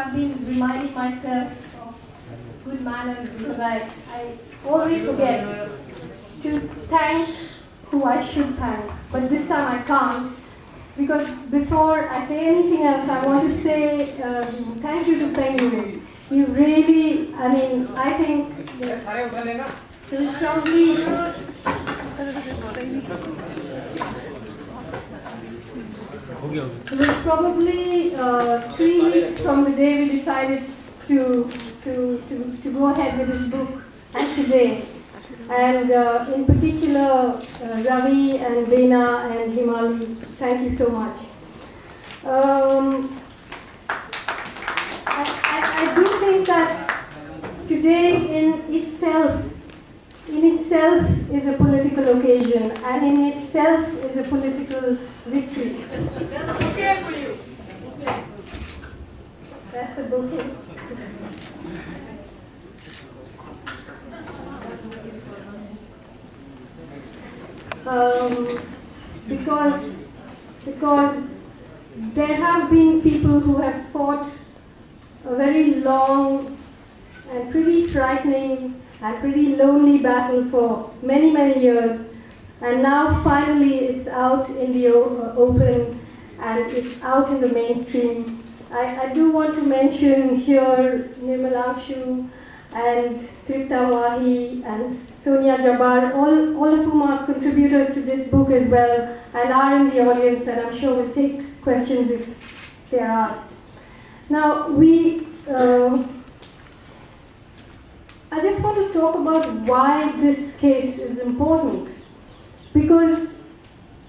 have been reminding myself of good manners because I always forget to thank who I should thank, but this time I can't. Because before I say anything else, I want to say thank you to Penguin. You really, I think there was probably 3 weeks from the day we decided to go ahead with this book and today. And in particular, Ravi and Veena and Himali, thank you so much. I do think that today in itself is a political occasion, and in itself is a political victory. That's a bouquet for you. That's a bouquet. Because there have been people who have fought a very long and pretty frightening and pretty lonely battle for many, many years, and now finally it's out in the open and it's out in the mainstream. I do want to mention here Nirmalangshu and Tripta Wahi and Sonia Jabbar, all of whom are contributors to this book as well and are in the audience, and I'm sure will take questions if they are asked. Now, I just want to talk about why this case is important, because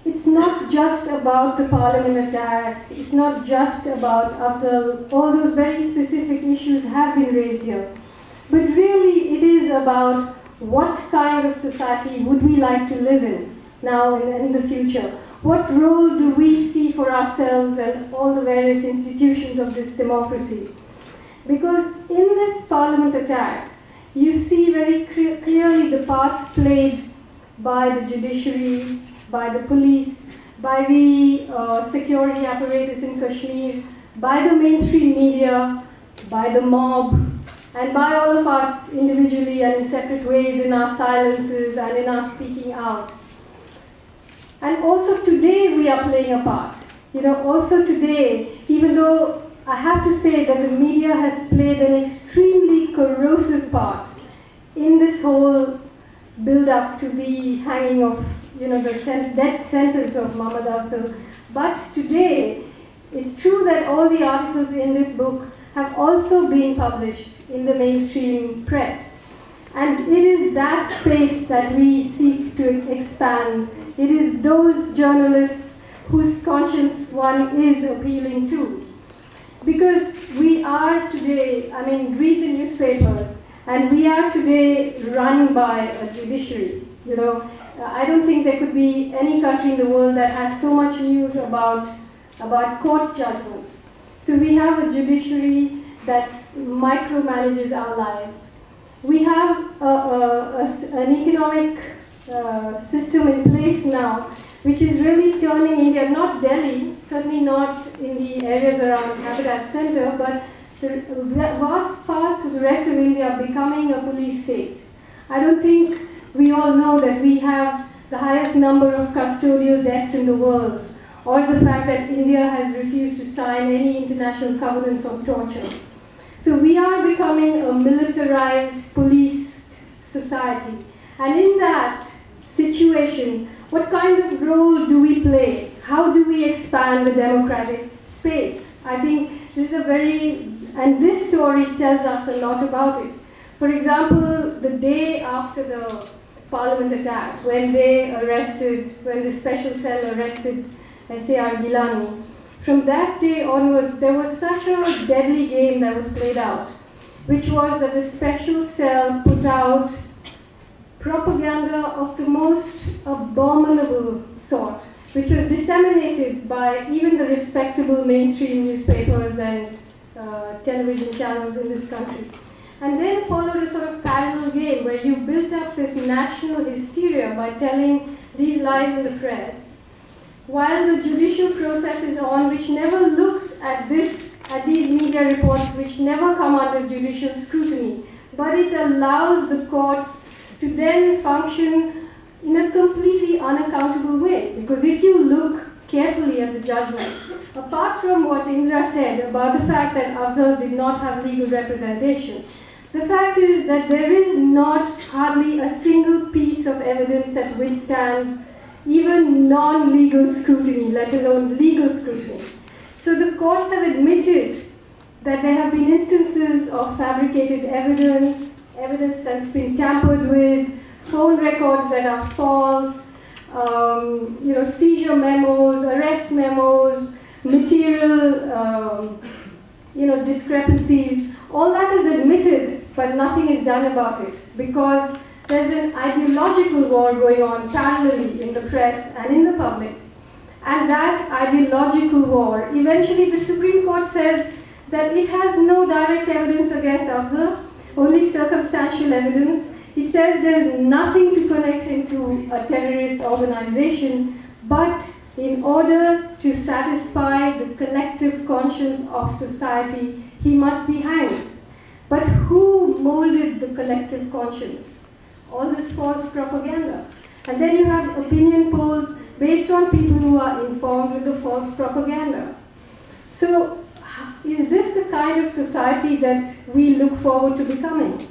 it's not just about the Parliament attack, it's not just about Afzal, all those very specific issues have been raised here. But really, it is about what kind of society would we like to live in now and in the future? What role do we see for ourselves and all the various institutions of this democracy? Because in this Parliament attack, you see very clearly the parts played by the judiciary, by the police, by the security apparatus in Kashmir, by the mainstream media, by the mob, and by all of us individually and in separate ways in our silences and in our speaking out. And also today we are playing a part. Also today, even though I have to say that the media has played an extremely corrosive part in this whole build-up to the hanging of, the death sentence of Muhammad Afzal. But today, it's true that all the articles in this book have also been published in the mainstream press. And it is that space that we seek to expand. It is those journalists whose conscience one is appealing to. Because we are today, read the newspapers, and we are today run by a judiciary. I don't think there could be any country in the world that has so much news about court judgments. So we have a judiciary that micromanages our lives. We have an economic system in place now which is really turning India, not Delhi, certainly not in the areas around Habitat Center, but the vast parts of the rest of India becoming a police state. I don't think we all know that we have the highest number of custodial deaths in the world, or the fact that India has refused to sign any international covenants on torture. So we are becoming a militarized police society. And in that situation, what kind of role do we play? How do we expand the democratic space? I think this is and this story tells us a lot about it. For example, the day after the Parliament attack, when the special cell arrested S.A.R. Gilani, from that day onwards, there was such a deadly game that was played out, which was that the special cell put out propaganda of the most abominable sort, which was disseminated by even the respectable mainstream newspapers and television channels in this country. And then followed a sort of parallel game where you built up this national hysteria by telling these lies in the press, while the judicial process is on, which never looks at this at these media reports which never come under judicial scrutiny, but it allows the courts to then function in a completely unaccountable way. Because if you look carefully at the judgment, apart from what Indra said about the fact that Afzal did not have legal representation, the fact is that there is not hardly a single piece of evidence that withstands even non-legal scrutiny, let alone legal scrutiny. So the courts have admitted that there have been instances of fabricated evidence, evidence that's been tampered with, phone records that are false, seizure memos, arrest memos, material, discrepancies. All that is admitted, but nothing is done about it because there's an ideological war going on parallelly in the press and in the public. And that ideological war, eventually the Supreme Court says that it has no direct evidence against Afzal, only circumstantial evidence. It says there's nothing to connect him to a terrorist organization, but in order to satisfy the collective conscience of society, he must be hanged. But who molded the collective conscience? All this false propaganda. And then you have opinion polls based on people who are informed with the false propaganda. So, is this the kind of society that we look forward to becoming?